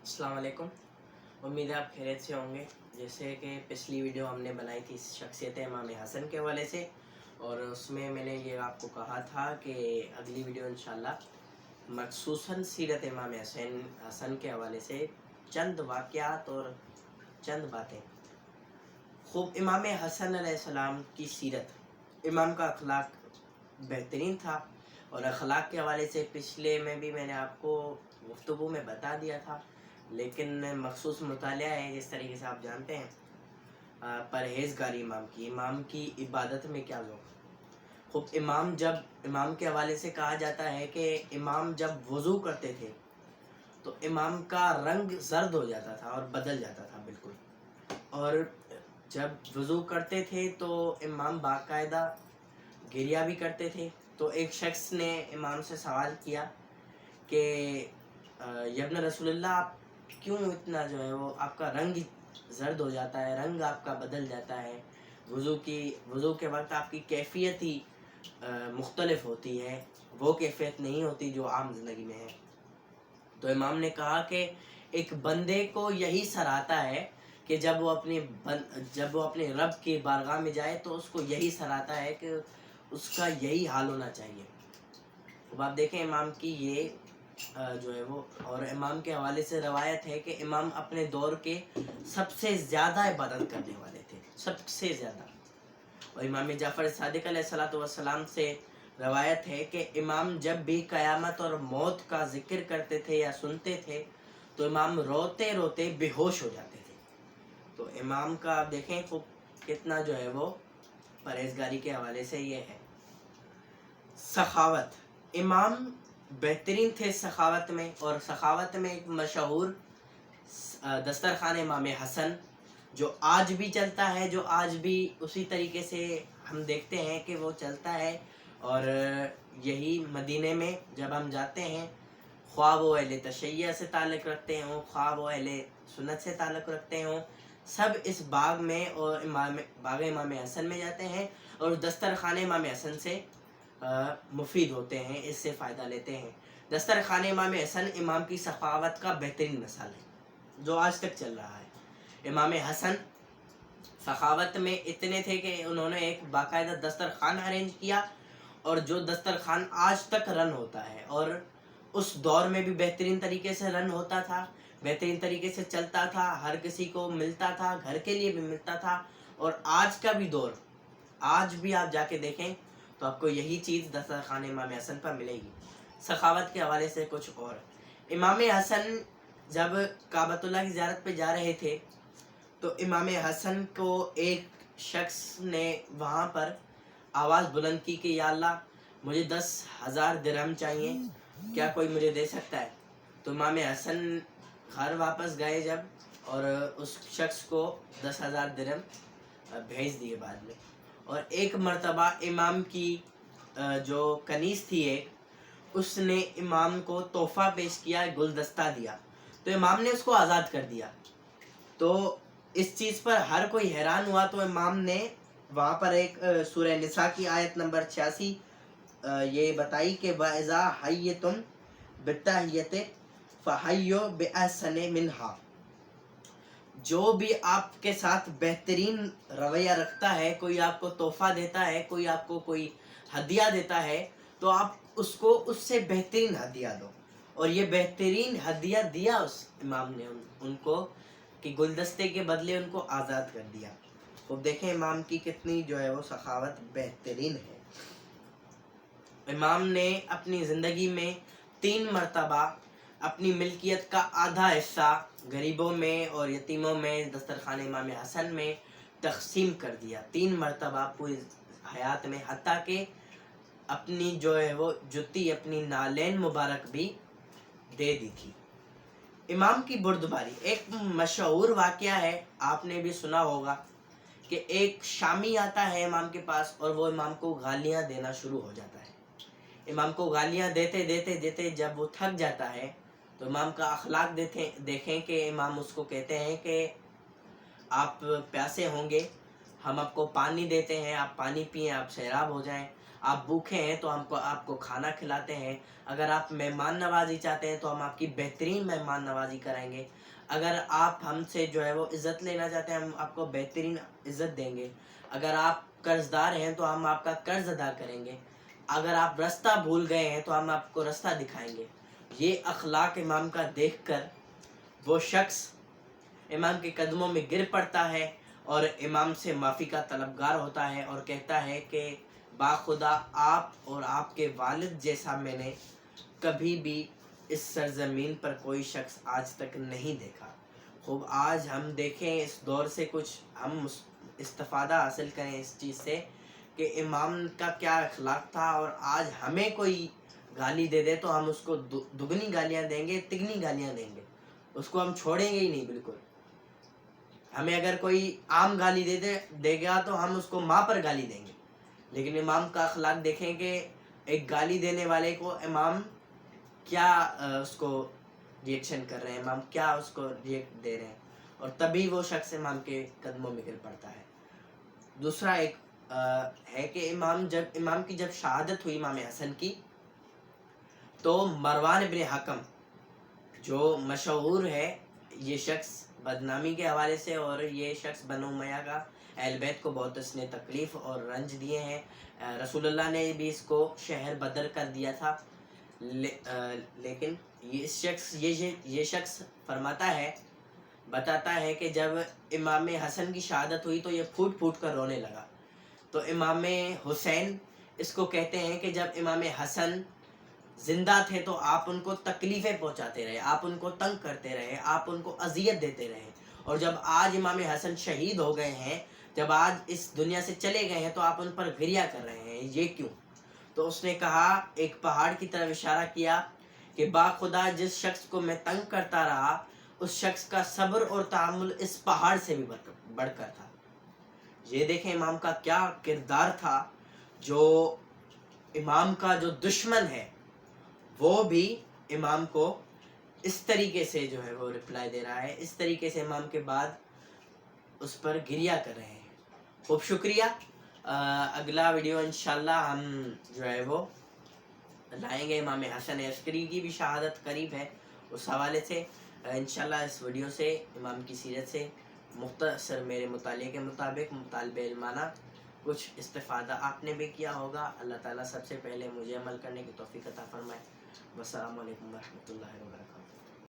अस्सलाम वालेकुम। उम्मीद है आप खैरियत से होंगे। जैसे कि पिछली वीडियो हमने बनाई थी शख्सियत इमाम हसन के हवाले से, और उसमें मैंने ये आपको कहा था कि अगली वीडियो इंशाल्लाह मखसूसन सीरत इमाम हसन के हवाले से चंद वाक़यात और चंद बातें। खूब इमाम हसन अलैहिस्सलाम की सीरत, इमाम का अखलाक बेहतरीन था, और अखलाक के हवाले से पिछले में भी मैंने आपको गुफ्तगू में बता दिया था, लेकिन मखसूस मुतालिया है। जिस तरीके से आप जानते हैं परहेज़गारी इमाम की इबादत में क्या ज़ौक़। खूब इमाम के हवाले से कहा जाता है कि इमाम जब वज़ू करते थे तो इमाम का रंग जर्द हो जाता था और बदल जाता था बिल्कुल। और जब वज़ू करते थे तो इमाम बाकायदा गिरिया भी करते थे। तो एक शख्स ने इमाम से सवाल किया कि यब्न रसूलुल्लाह, आप क्यों इतना जो है वो आपका रंग जर्द हो जाता है, रंग आपका बदल जाता है, वज़ू के वक्त आपकी कैफियत ही मुख्तलिफ होती है, वो कैफियत नहीं होती जो आम ज़िंदगी में है। तो इमाम ने कहा कि एक बंदे को यही सराहता है कि जब वो अपने रब की बारगाह में जाए तो उसको यही सराहता है कि उसका यही हाल होना चाहिए। अब आप देखें इमाम की ये जो है वो, और इमाम के हवाले से रवायत है कि इमाम अपने दौर के सबसे ज़्यादा इबादत करने वाले थे, सबसे ज़्यादा। और इमाम जाफ़र सादिक अलैहिस्सलातु वस्सलाम से रवायत है कि इमाम जब भी क़यामत और मौत का ज़िक्र करते थे या सुनते थे तो इमाम रोते रोते बेहोश हो जाते थे। तो इमाम का आप देखें खूब कितना जो है वो परहेज़गारी के हवाले से ये है। सखावत, इमाम बेहतरीन थे सखावत में, और सखावत में एक मशहूर दस्तरखान इमाम हसन जो आज भी चलता है, जो आज भी उसी तरीके से हम देखते हैं कि वो चलता है। और यही मदीने में जब हम जाते हैं, ख्वाह वो अहले तशय्युअ से ताल्लुक़ रखते हों, ख्वाह वो अहले सुन्नत से ताल्लुक़ रखते हों, सब इस बाग में और बाग इमाम हसन में जाते हैं और दस्तरखान इमाम हसन से मुफीद होते हैं, इससे फ़ायदा लेते हैं। दस्तरखान इमाम हसन इमाम की सखावत का बेहतरीन मिसाल है जो आज तक चल रहा है। इमाम हसन सखावत में इतने थे कि उन्होंने एक बाकायदा दस्तरखान अरेंज किया, और जो दस्तरखान आज तक रन होता है, और उस दौर में भी बेहतरीन तरीके से रन होता था, बेहतरीन तरीके से चलता था, हर किसी को मिलता था, घर के लिए भी मिलता था। और आज का भी दौर, आज भी आप जाके देखें तो आपको यही चीज़ दस्तरखान इमाम हसन पर मिलेगी। सखावत के हवाले से कुछ और, इमाम हसन जब काबतुल्लाह की ज़ियारत पे जा रहे थे तो इमाम हसन को एक शख्स ने वहाँ पर आवाज़ बुलंद की कि या अल्लाह, मुझे 10,000 दिरहम चाहिए, क्या कोई मुझे दे सकता है? तो इमाम हसन घर वापस गए जब, और उस शख्स को 10,000 दिरहम भेज दिए बाद में। और एक मर्तबा इमाम की जो कनीज़ थी एक, उसने इमाम को तोहफ़ा पेश किया, गुलदस्ता दिया, तो इमाम ने उसको आज़ाद कर दिया। तो इस चीज़ पर हर कोई हैरान हुआ। तो इमाम ने वहाँ पर एक सूरह निसा की आयत नंबर 86 ये बताई कि वइज़ा हय्यतुम बित्तहिय्यति फहय्यु बिअहसनि मिन्हा, जो भी आपके साथ बेहतरीन रवैया रखता है, कोई आपको तोहफ़ा देता है, कोई आपको कोई हदिया देता है, तो आप उसको उससे बेहतरीन हदिया दो। और ये बेहतरीन हदिया दिया उस इमाम ने उनको कि गुलदस्ते के बदले उनको आज़ाद कर दिया। तो देखें इमाम की कितनी जो है वो सखावत बेहतरीन है। इमाम ने अपनी ज़िंदगी में 3 मरतबा अपनी मिल्कियत का आधा हिस्सा गरीबों में और यतीमों में दस्तरखान इमाम हसन में तकसीम कर दिया। 3 मरतबा पूरी हयात में, हत्ता कि अपनी जो है वो जुत्ती, अपनी नालैन मुबारक भी दे दी थी। इमाम की बुर्दबारी, एक मशहूर वाक़या है, आपने भी सुना होगा कि एक शामी आता है इमाम के पास और वो इमाम को गालियाँ देना शुरू हो जाता है। इमाम को गालियाँ देते देते देते जब वो थक जाता है तो इमाम का अखलाक देखें कि इमाम उसको कहते हैं कि आप प्यासे होंगे, हम आपको पानी देते हैं, आप पानी पिएं, आप सैराब हो जाएं, آپ بھوکے ہیں تو ہم کو آپ کو کھانا کھلاتے ہیں، اگر آپ مہمان نوازی چاہتے ہیں تو ہم آپ کی بہترین مہمان نوازی کرائیں گے، اگر آپ ہم سے جو ہے وہ عزت لینا چاہتے ہیں ہم آپ کو بہترین عزت دیں گے، اگر آپ قرض دار ہیں تو ہم آپ کا قرض ادا کریں گے، اگر آپ رستہ بھول گئے ہیں تو ہم آپ کو رستہ دکھائیں گے۔ یہ اخلاق امام کا دیکھ کر وہ شخص امام کے قدموں میں گر پڑتا ہے اور امام سے معافی کا طلبگار ہوتا ہے اور کہتا ہے کہ باخدا آپ اور آپ کے والد جیسا میں نے کبھی بھی اس سرزمین پر کوئی شخص آج تک نہیں دیکھا۔ خوب آج ہم دیکھیں اس دور سے کچھ ہم استفادہ حاصل کریں اس چیز سے کہ امام کا کیا اخلاق تھا، اور آج ہمیں کوئی گالی دے دے تو ہم اس کو دگنی گالیاں دیں گے، تگنی گالیاں دیں گے، اس کو ہم چھوڑیں گے ہی نہیں بالکل۔ ہمیں اگر کوئی عام گالی دے گا تو ہم اس کو ماں پر گالی دیں گے، لیکن امام کا اخلاق دیکھیں کہ ایک گالی دینے والے کو امام کیا اس کو ریئیکشن کر رہے ہیں، امام کیا اس کو ریئیکٹ دے رہے ہیں، اور تبھی وہ شخص امام کے قدموں میں گر پڑتا ہے۔ دوسرا ایک ہے کہ امام کی جب شہادت ہوئی امام حسن کی، تو مروان ابن حکم جو مشہور ہے، یہ شخص بدنامی کے حوالے سے، اور یہ شخص بنو امیہ کا اہل بیت کو بہت اس نے تکلیف اور رنج دیے ہیں، رسول اللہ نے بھی اس کو شہر بدر کر دیا تھا، لیکن یہ شخص فرماتا ہے، بتاتا ہے کہ جب امام حسن کی شہادت ہوئی تو یہ پھوٹ پھوٹ کر رونے لگا۔ تو امام حسین اس کو کہتے ہیں کہ جب امام حسن زندہ تھے تو آپ ان کو تکلیفیں پہنچاتے رہے، آپ ان کو تنگ کرتے رہے، آپ ان کو اذیت دیتے رہے، اور جب آج امام حسن شہید ہو گئے ہیں، جب آج اس دنیا سے چلے گئے ہیں تو آپ ان پر گریہ کر رہے ہیں، یہ کیوں؟ تو اس نے کہا، ایک پہاڑ کی طرف اشارہ کیا کہ باخدا جس شخص کو میں تنگ کرتا رہا اس شخص کا صبر اور تحمل اس پہاڑ سے بھی بڑھ کر تھا۔ یہ دیکھیں امام کا کیا کردار تھا، جو امام کا جو دشمن ہے وہ بھی امام کو اس طریقے سے جو ہے وہ رپلائی دے رہا ہے، اس طریقے سے امام کے بعد اس پر گریہ کر رہے ہیں۔ خوب شکریہ۔ اگلا ویڈیو انشاءاللہ ہم جو ہے وہ لائیں گے، امام حسن عسکری کی بھی شہادت قریب ہے، اس حوالے سے انشاءاللہ اس ویڈیو سے امام کی سیرت سے مختصر میرے مطالعے کے مطابق طالب علمانہ کچھ استفادہ آپ نے بھی کیا ہوگا۔ اللہ تعالیٰ سب سے پہلے مجھے عمل کرنے کی توفیق عطا فرمائے۔ والسلام علیکم ورحمۃ اللہ وبرکاتہ۔